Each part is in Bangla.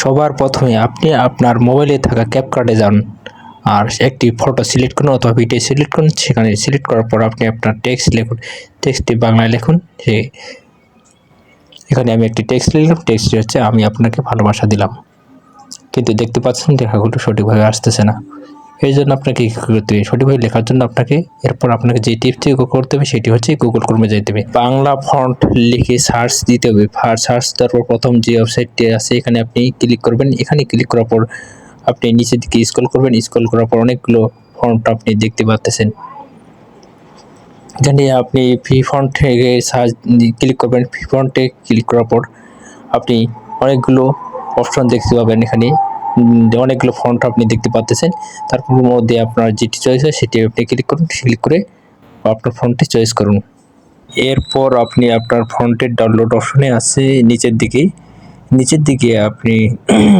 সবার প্রথমে আপনি আপনার মোবাইলে থাকা ক্যাপকাটে যান আর একটি ফটো সিলেক্ট করুন অথবা ভিডিও সিলেক্ট করুন। সেখানে সিলেক্ট করার পর আপনি আপনার টেক্সট লিখুন, টেক্সটটি বাংলায় লিখুন। এখানে আমি একটি টেক্সট লিখলাম, টেক্সটটি হচ্ছে আমি আপনাকে ভালোবাসা দিলাম। কিন্তু দেখতে পাচ্ছেন লেখাগুলো সঠিকভাবে আসতেছে না। এই জন্য আপনাকে কী করতে হবে, সঠিকভাবে লেখার জন্য এরপর আপনাকে যে টিপসটি করতে হবে সেটি হচ্ছে গুগল ক্রোমে যেতে হবে, বাংলা ফন্ট লিখে সার্চ দিতে হবে। সার্চ দেওয়ার পর প্রথম যে ওয়েবসাইটটি আছে এখানে আপনি ক্লিক করবেন। এখানে ক্লিক করার পর আপনি নিচের দিকে স্ক্রল করবেন, স্ক্রল করার পর অনেকগুলো ফন্ট আপনি দেখতে পাচ্ছেন। এখানে আপনি ফ্রি ফন্টে সার্চ ক্লিক করবেন। ফ্রি ফন্টে ক্লিক করার পর আপনি অনেকগুলো অপশন দেখতে পাবেন। এখানে অনেকগুলো ফন্ট আপনি দেখতে পাচ্ছেন। তারপর মধ্যে আপনার যেটি চয়েস হয় সেটি আপনি ক্লিক করুন। ক্লিক করে আপনার ফন্টটি চয়েস করুন। এরপর আপনি আপনার ফন্টের ডাউনলোড অপশনে আছে নিচের দিকে আপনি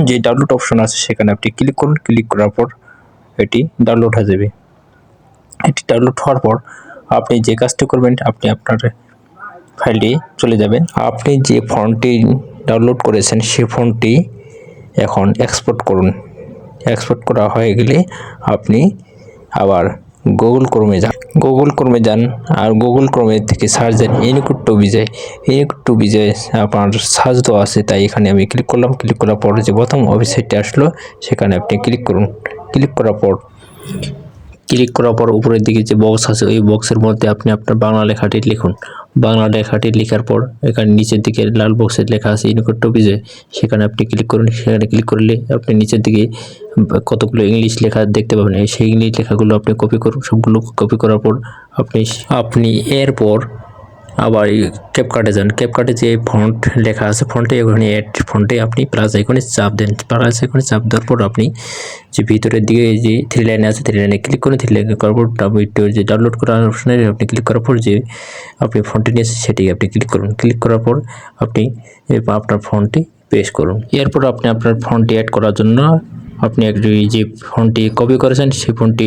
যে ডাউনলোড অপশন আছে সেখানে আপনি ক্লিক করুন। ক্লিক করার পর এটি ডাউনলোড হয়ে যাবে। এটি ডাউনলোড হওয়ার পর আপনি যে কাজটি করবেন, আপনি আপনার ফাইলটি চলে যাবেন। আপনি যে ফন্টটি ডাউনলোড করেছেন সেই ফন্টটি এখন এক্সপোর্ট করুন। এক্সপোর্ট করা হয়ে গেলে আপনি আবার গুগল ক্রোমে যান আর গুগল ক্রোমে থেকে সার্চ দেন ইউনিকোড টু বিজয় আপনার সার্চ দেওয়া আছে, তাই এখানে আমি ক্লিক করলাম। ক্লিক করার পর যে প্রথম ওয়েবসাইটটি আসলো সেখানে আপনি ক্লিক করুন। ক্লিক করার পর উপরের দিকে যে বক্স আছে ওই বক্সের মধ্যে আপনি আপনার বাংলা লেখাটি লিখুন। বাংলা লেখাটি লেখার পর এখানে নিচের দিকে লাল বক্সে লেখা আছে ইউনিকোড টু বিজয়, সেখানে আপনি ক্লিক করুন। সেখানে ক্লিক করলে আপনি নিচের দিকে কতগুলো ইংলিশ লেখা দেখতে পাবেন। সেই ইংলিশ লেখাগুলো আপনি কপি করুন। সবগুলো কপি করার পর আপনি এরপর আবার ক্যাপকাটে যান। ক্যাপকাটে যে ফন্ট লেখা আছে ফন্টে ওখানে অ্যাড ফন্টে আপনি প্লাস আইকনে চাপ দেন। প্লাস আইকনে চাপ দেওয়ার পর আপনি যে ভিতরের দিকে যে থ্রি লাইনে আছে থ্রি লাইনে ক্লিক করুন। থ্রি লাইনে করার পর যে ডাউনলোড করার অপশনে আপনি ক্লিক করার পর যে আপনি ফন্টটি নিয়েছেন সেটি আপনি ক্লিক করুন। ক্লিক করার পর আপনি আপনার ফন্টটি পেস্ট করুন। এরপর আপনি আপনার ফন্টটি অ্যাড করার জন্য আপনি যে ফন্টটি কপি করেছেন সেই ফন্টটি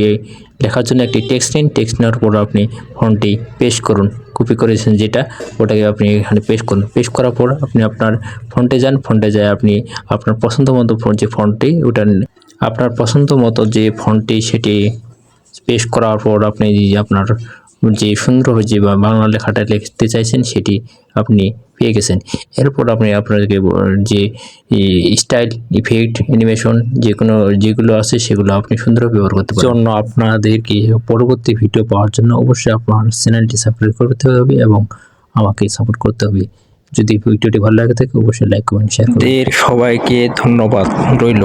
লেখার জন্য একটি টেক্সট নিন। টেক্সট নেওয়ার পর আপনি ফন্টটি পেস্ট করুন। কপি করেছেন যেটা ওটাকে আপনি এখানে পেস্ট করুন। পেস্ট করার পর আপনি আপনার ফন্টে যান। ফন্টে যায় আপনি আপনার পছন্দ মতো যে ফন্টটি ওটা আপনার পছন্দ মতো যে ফন্টটি সেটি পেস্ট করার পর আপনি আপনার যে সুন্দরভাবে যে বাংলা লেখাটা লিখতে চাইছেন সেটি আপনি পেয়ে গেছেন। এরপর আপনি আপনাকে যে স্টাইল ইফেক্ট অ্যানিমেশন যেগুলো আছে সেগুলো আপনি সুন্দরভাবে ব্যবহার করতে পারেন। জন্য আপনাদেরকে পরবর্তী ভিডিও পাওয়ার জন্য অবশ্যই আপনার চ্যানেলটি সাবস্ক্রাইব করতে হবে এবং আমাকে সাপোর্ট করতে হবে। যদি ভিডিওটি ভালো লাগে থাকে অবশ্যই লাইক কমেন্ট শেয়ার করুন। সবাইকে ধন্যবাদ রইল।